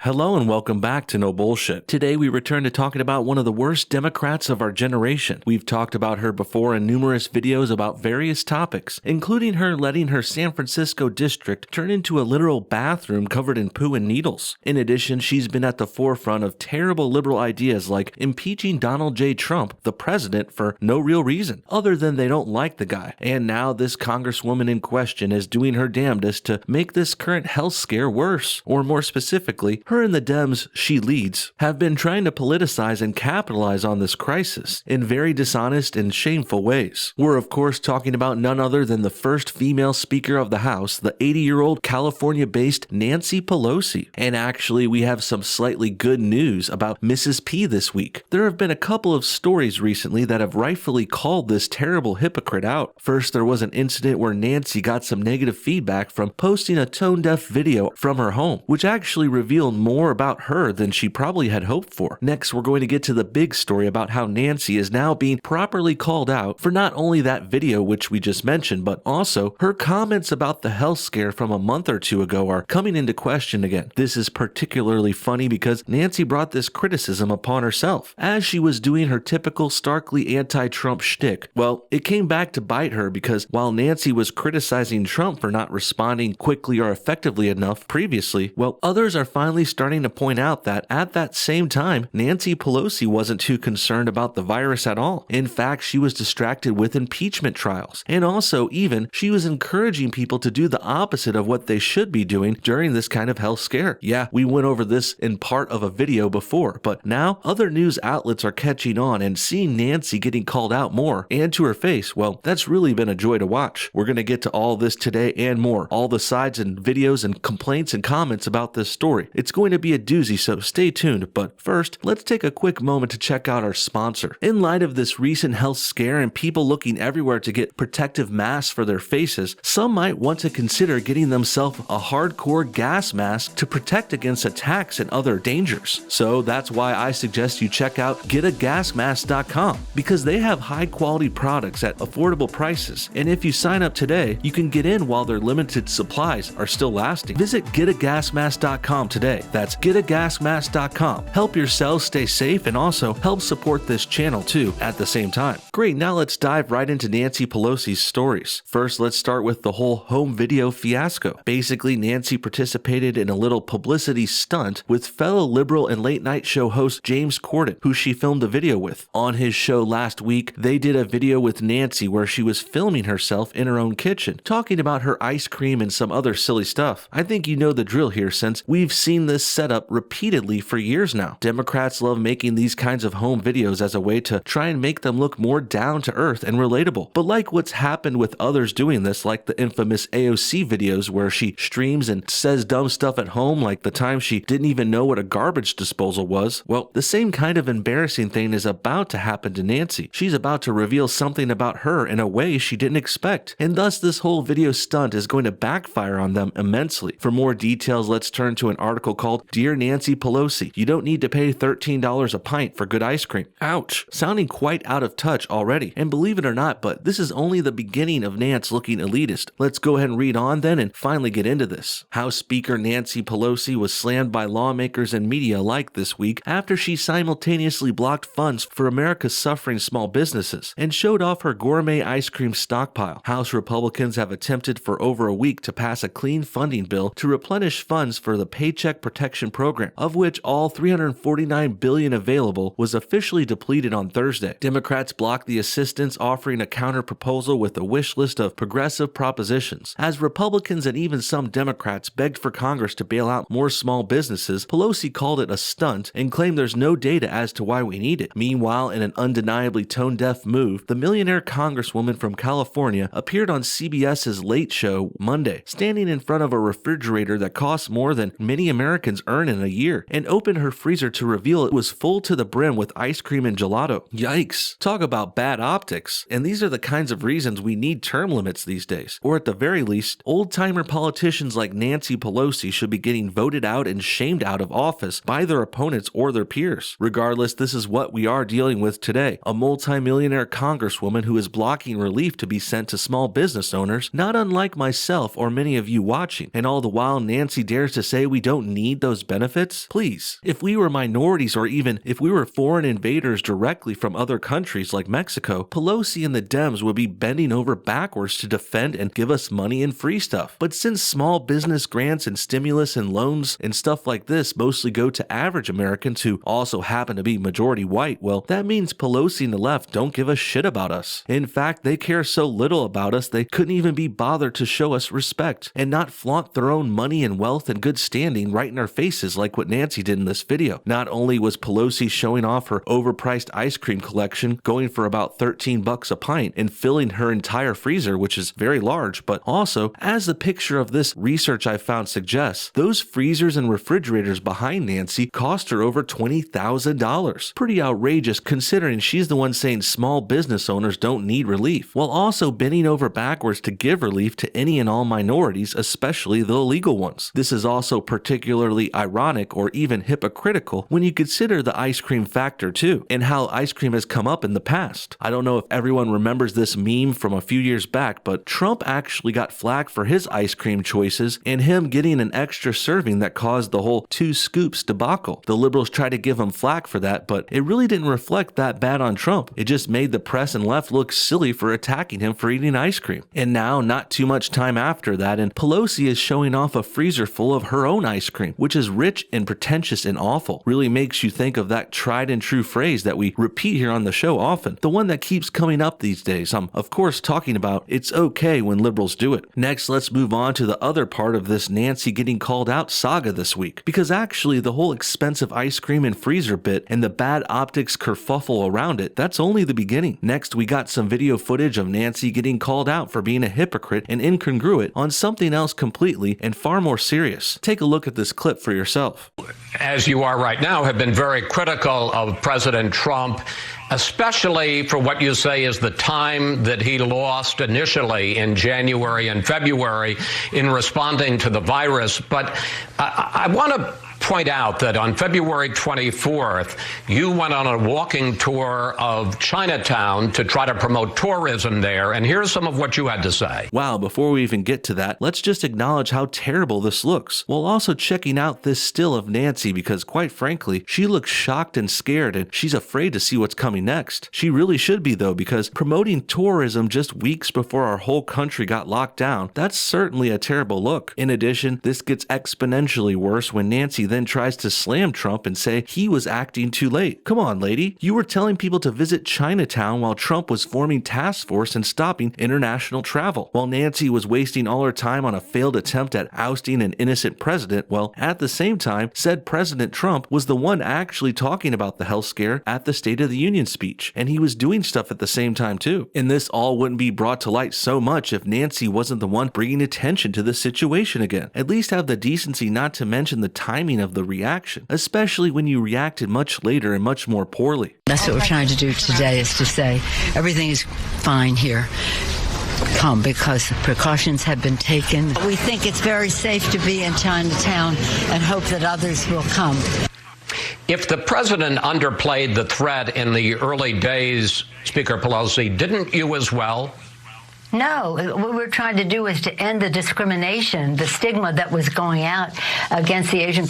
Hello and welcome back to No Bullshit. Today we return to talking about one of the worst Democrats of our generation. We've talked about her before in numerous videos about various topics, including her letting her San Francisco district turn into a literal bathroom covered in poo and needles. In addition, she's been at the forefront of terrible liberal ideas like impeaching Donald J. Trump, the president, for no real reason, other than they don't like the guy. And now this congresswoman in question is doing her damnedest to make this current health scare worse, or more specifically, her and the Dems she leads have been trying to politicize and capitalize on this crisis in very dishonest and shameful ways. We're of course talking about none other than the first female Speaker of the House, the 80-year-old California-based Nancy Pelosi. And actually we have some slightly good news about Mrs. P this week. There have been a couple of stories recently that have rightfully called this terrible hypocrite out. First, there was an incident where Nancy got some negative feedback from posting a tone-deaf video from her home, which actually revealed more about her than she probably had hoped for. Next, we're going to get to the big story about how Nancy is now being properly called out for not only that video which we just mentioned, but also her comments about the health scare from a month or two ago are coming into question again. This is particularly funny because Nancy brought this criticism upon herself as she was doing her typical starkly anti-Trump shtick. Well, it came back to bite her because while Nancy was criticizing Trump for not responding quickly or effectively enough previously, well, others are finally starting to point out that at that same time, Nancy Pelosi wasn't too concerned about the virus at all. In fact, she was distracted with impeachment trials. And also, even, she was encouraging people to do the opposite of what they should be doing during this kind of health scare. Yeah, we went over this in part of a video before, but now other news outlets are catching on and seeing Nancy getting called out more and to her face. Well, that's really been a joy to watch. We're going to get to all this today and more, all the sides and videos and complaints and comments about this story. It's going to be a doozy, so stay tuned. But first, let's take a quick moment to check out our sponsor. In light of this recent health scare and people looking everywhere to get protective masks for their faces, some might want to consider getting themselves a hardcore gas mask to protect against attacks and other dangers. So that's why I suggest you check out getagasmask.com, because they have high quality products at affordable prices. And if you sign up today, you can get in while their limited supplies are still lasting. Visit getagasmask.com today. That's getagasmask.com. Help yourselves stay safe and also help support this channel too at the same time. Great, now let's dive right into Nancy Pelosi's stories. First, let's start with the whole home video fiasco. Basically, Nancy participated in a little publicity stunt with fellow liberal and late night show host James Corden, who she filmed a video with. On his show last week, they did a video with Nancy where she was filming herself in her own kitchen, talking about her ice cream and some other silly stuff. I think you know the drill here since we've seen this setup repeatedly for years now. Democrats love making these kinds of home videos as a way to try and make them look more down to earth and relatable. But like what's happened with others doing this, like the infamous AOC videos where she streams and says dumb stuff at home, like the time she didn't even know what a garbage disposal was, well, the same kind of embarrassing thing is about to happen to Nancy. She's about to reveal something about her in a way she didn't expect, and thus this whole video stunt is going to backfire on them immensely. For more details, let's turn to an article called Dear Nancy Pelosi, you don't need to pay $13 a pint for good ice cream. Ouch, sounding quite out of touch already. And believe it or not, but this is only the beginning of Nance looking elitist. Let's go ahead and read on then and finally get into this. House Speaker Nancy Pelosi was slammed by lawmakers and media alike this week after she simultaneously blocked funds for America's suffering small businesses and showed off her gourmet ice cream stockpile. House Republicans have attempted for over a week to pass a clean funding bill to replenish funds for the Paycheck Protection Program, of which all $349 billion available was officially depleted on Thursday. Democrats blocked the assistance, offering a counter-proposal with a wish list of progressive propositions. As Republicans and even some Democrats begged for Congress to bail out more small businesses, Pelosi called it a stunt and claimed there's no data as to why we need it. Meanwhile, in an undeniably tone-deaf move, the millionaire congresswoman from California appeared on CBS's Late Show Monday, standing in front of a refrigerator that costs more than many Americans earn in a year, and opened her freezer to reveal it was full to the brim with ice cream and gelato. Yikes. Talk about bad optics. And these are the kinds of reasons we need term limits these days. Or at the very least, old-timer politicians like Nancy Pelosi should be getting voted out and shamed out of office by their opponents or their peers. Regardless, this is what we are dealing with today. A multi-millionaire congresswoman who is blocking relief to be sent to small business owners, not unlike myself or many of you watching. And all the while, Nancy dares to say we don't need need those benefits? Please. If we were minorities or even if we were foreign invaders directly from other countries like Mexico, Pelosi and the Dems would be bending over backwards to defend and give us money and free stuff. But since small business grants and stimulus and loans and stuff like this mostly go to average Americans who also happen to be majority white, well, that means Pelosi and the left don't give a shit about us. In fact, they care so little about us they couldn't even be bothered to show us respect and not flaunt their own money and wealth and good standing right in our faces like what Nancy did in this video. Not only was Pelosi showing off her overpriced ice cream collection going for about $13 a pint and filling her entire freezer, which is very large, but also, as the picture of this research I found suggests, those freezers and refrigerators behind Nancy cost her over $20,000. Pretty outrageous considering she's the one saying small business owners don't need relief, while also bending over backwards to give relief to any and all minorities, especially the illegal ones. This is also particularly ironic or even hypocritical when you consider the ice cream factor too, and how ice cream has come up in the past. I don't know if everyone remembers this meme from a few years back, but Trump actually got flack for his ice cream choices and him getting an extra serving that caused the whole 2 scoops debacle. The liberals tried to give him flack for that, but it really didn't reflect that bad on Trump. It just made the press and left look silly for attacking him for eating ice cream. And now, not too much time after that, and Pelosi is showing off a freezer full of her own ice cream, which is rich and pretentious and awful. Really makes you think of that tried and true phrase that we repeat here on the show often, the one that keeps coming up these days. I'm of course talking about it's okay when liberals do it. Next, let's move on to the other part of this Nancy getting called out saga this week, because actually the whole expensive ice cream and freezer bit and the bad optics kerfuffle around it, that's only the beginning. Next, we got some video footage of Nancy getting called out for being a hypocrite and incongruent on something else completely and far more serious. Take a look at this clip for yourself. As you are right now, have been very critical of President Trump, especially for what you say is the time that he lost initially in January and February in responding to the virus. But I want to point out that on February 24th, you went on a walking tour of Chinatown to try to promote tourism there, and here's some of what you had to say. Wow, before we even get to that, let's just acknowledge how terrible this looks, while also checking out this still of Nancy because, quite frankly, she looks shocked and scared, and she's afraid to see what's coming next. She really should be, though, because promoting tourism just weeks before our whole country got locked down, that's certainly a terrible look. In addition, this gets exponentially worse when Nancy then tries to slam Trump and say he was acting too late. Come on, lady. You were telling people to visit Chinatown while Trump was forming task force and stopping international travel, while Nancy was wasting all her time on a failed attempt at ousting an innocent president. Well, at the same time, said President Trump was the one actually talking about the health scare at the State of the Union speech, and he was doing stuff at the same time too. And this all wouldn't be brought to light so much if Nancy wasn't the one bringing attention to the situation again. At least have the decency not to mention the timing of the reaction, especially when you reacted much later and much more poorly. That's what we're trying to do today, is to say everything is fine here. Come, because precautions have been taken. We think it's very safe to be in Chinatown and hope that others will come. If the president underplayed the threat in the early days, Speaker Pelosi, didn't you as well? No, what we're trying to do is to end the discrimination, the stigma that was going out against the Asian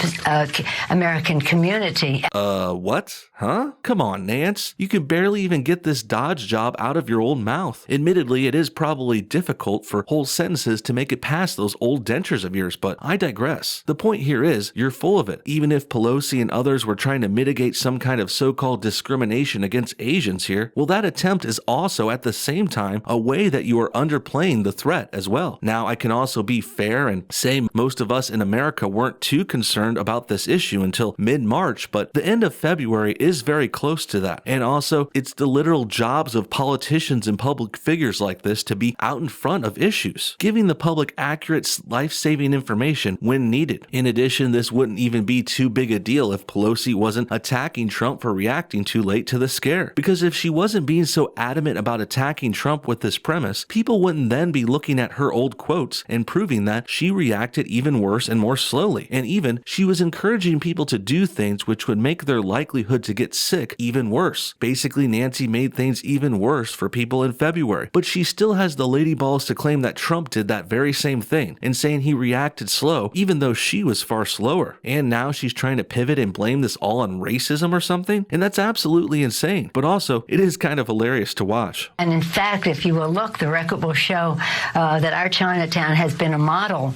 American community. What? Huh? Come on, Nance. You can barely even get this Dodge job out of your old mouth. Admittedly, it is probably difficult for whole sentences to make it past those old dentures of yours, but I digress. The point here is, you're full of it. Even if Pelosi and others were trying to mitigate some kind of so-called discrimination against Asians here, well, that attempt is also at the same time a way that you are underplaying the threat as well. Now, I can also be fair and say most of us in America weren't too concerned about this issue until mid-March, but the end of February is very close to that. And also, it's the literal jobs of politicians and public figures like this to be out in front of issues, giving the public accurate, life-saving information when needed. In addition, this wouldn't even be too big a deal if Pelosi wasn't attacking Trump for reacting too late to the scare. Because if she wasn't being so adamant about attacking Trump with this premise, people people wouldn't then be looking at her old quotes and proving that she reacted even worse and more slowly. And even she was encouraging people to do things which would make their likelihood to get sick even worse. Basically, Nancy made things even worse for people in February, but she still has the lady balls to claim that Trump did that very same thing and saying he reacted slow, even though she was far slower. And now she's trying to pivot and blame this all on racism or something, and that's absolutely insane. But also, it is kind of hilarious to watch. And in fact, if you will look, the record will show that our Chinatown has been a model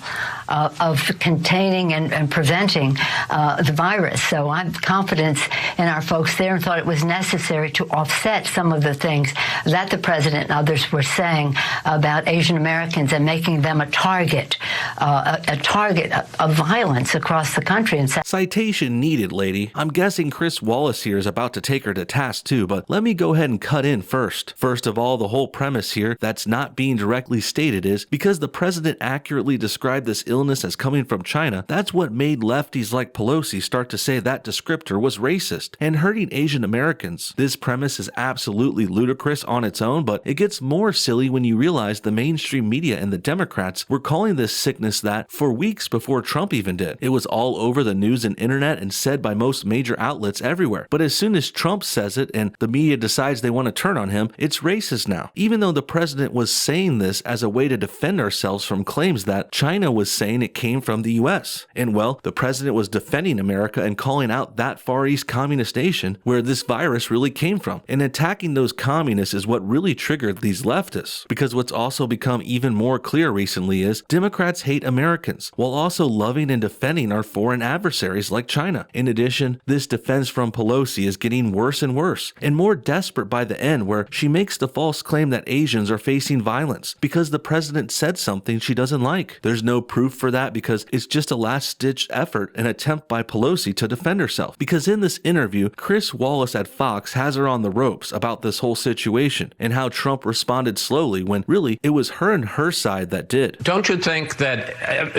of containing and preventing the virus. So I'm confident in our folks there and thought it was necessary to offset some of the things that the president and others were saying about Asian Americans and making them a target of violence across the country. And citation needed, lady. I'm guessing Chris Wallace here is about to take her to task too, but let me go ahead and cut in first. First of all, the whole premise here that's not being directly stated is because the president accurately described this illness as coming from China, that's what made lefties like Pelosi start to say that descriptor was racist and hurting Asian Americans. This premise is absolutely ludicrous on its own, but it gets more silly when you realize the mainstream media and the Democrats were calling this sickness that for weeks before Trump even did. It was all over the news and internet and said by most major outlets everywhere. But as soon as Trump says it and the media decides they want to turn on him, it's racist now. Even though the president was saying this as a way to defend ourselves from claims that China was saying it came from the US. And well, the president was defending America and calling out that Far East communist nation where this virus really came from. And attacking those communists is what really triggered these leftists. Because what's also become even more clear recently is Democrats hate Americans while also loving and defending our foreign adversaries like China. In addition, this defense from Pelosi is getting worse and worse and more desperate by the end, where she makes the false claim that Asians are facing violence because the president said something she doesn't like. There's no proof for that because it's just a last-ditch effort and attempt by Pelosi to defend herself. Because in this interview, Chris Wallace at Fox has her on the ropes about this whole situation and how Trump responded slowly when really it was her and her side that did. Don't you think that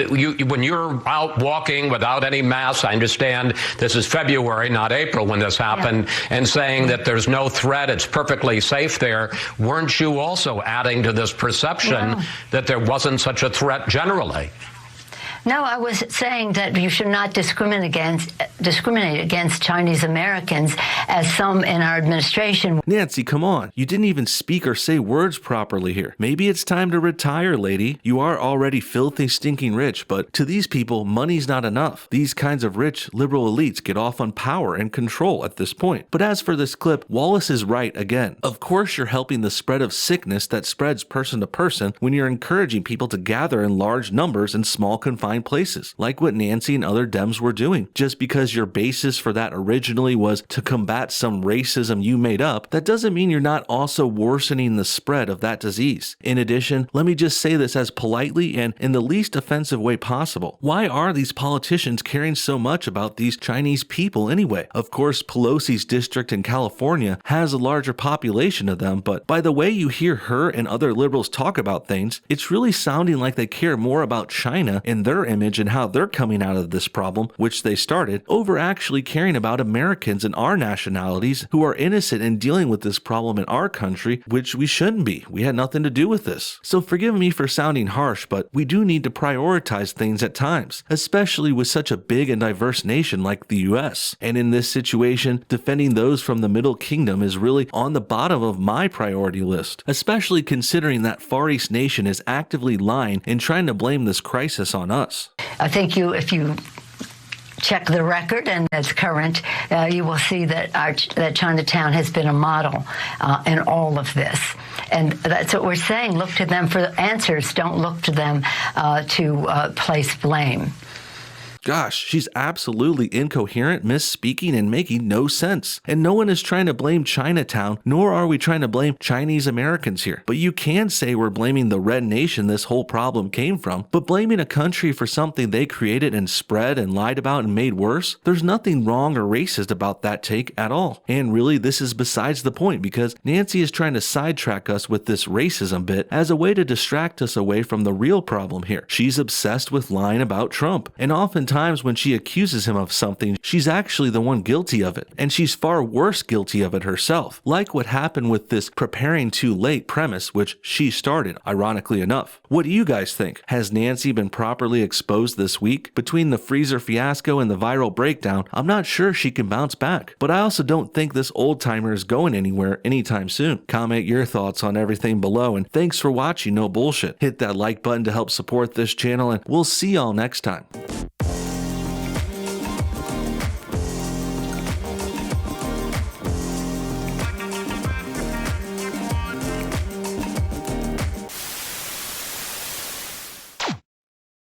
when you're out walking without any mask, I understand this is February, not April when this happened, and saying that there's no threat, it's perfectly safe there, weren't you also adding to this perception that there wasn't such a threat generally? No, I was saying that you should not discriminate against Chinese Americans, as some in our administration. Nancy, come on. You didn't even speak or say words properly here. Maybe it's time to retire, lady. You are already filthy, stinking rich, but to these people, money's not enough. These kinds of rich, liberal elites get off on power and control at this point. But as for this clip, Wallace is right again. Of course you're helping the spread of sickness that spreads person to person when you're encouraging people to gather in large numbers in small confined places, like what Nancy and other Dems were doing. Just because your basis for that originally was to combat some racism you made up, that doesn't mean you're not also worsening the spread of that disease. In addition, let me just say this as politely and in the least offensive way possible. Why are these politicians caring so much about these Chinese people anyway? Of course, Pelosi's district in California has a larger population of them, but by the way you hear her and other liberals talk about things, it's really sounding like they care more about China and their image and how they're coming out of this problem, which they started, over actually caring about Americans and our nationalities who are innocent in dealing with this problem in our country, which we shouldn't be. We had nothing to do with this. So forgive me for sounding harsh, but we do need to prioritize things at times, especially with such a big and diverse nation like the US. And in this situation, defending those from the Middle Kingdom is really on the bottom of my priority list, especially considering that Far East nation is actively lying and trying to blame this crisis on us. I think if you check the record and it's current, you will see that that Chinatown has been a model in all of this. And that's what we're saying. Look to them for answers. Don't look to them to place blame. Gosh, she's absolutely incoherent, misspeaking, and making no sense. And no one is trying to blame Chinatown, nor are we trying to blame Chinese Americans here. But you can say we're blaming the red nation this whole problem came from, but blaming a country for something they created and spread and lied about and made worse, there's nothing wrong or racist about that take at all. And really, this is besides the point, because Nancy is trying to sidetrack us with this racism bit as a way to distract us away from the real problem here. She's obsessed with lying about Trump, and oftentimes times when she accuses him of something, she's actually the one guilty of it, and she's far worse guilty of it herself, like what happened with this preparing too late premise, which she started, ironically enough. What do you guys think? Has Nancy been properly exposed this week? Between the freezer fiasco and the viral breakdown, I'm not sure she can bounce back, but I also don't think this old-timer is going anywhere anytime soon. Comment your thoughts on everything below, and thanks for watching No Bullshit. Hit that like button to help support this channel, and we'll see y'all next time.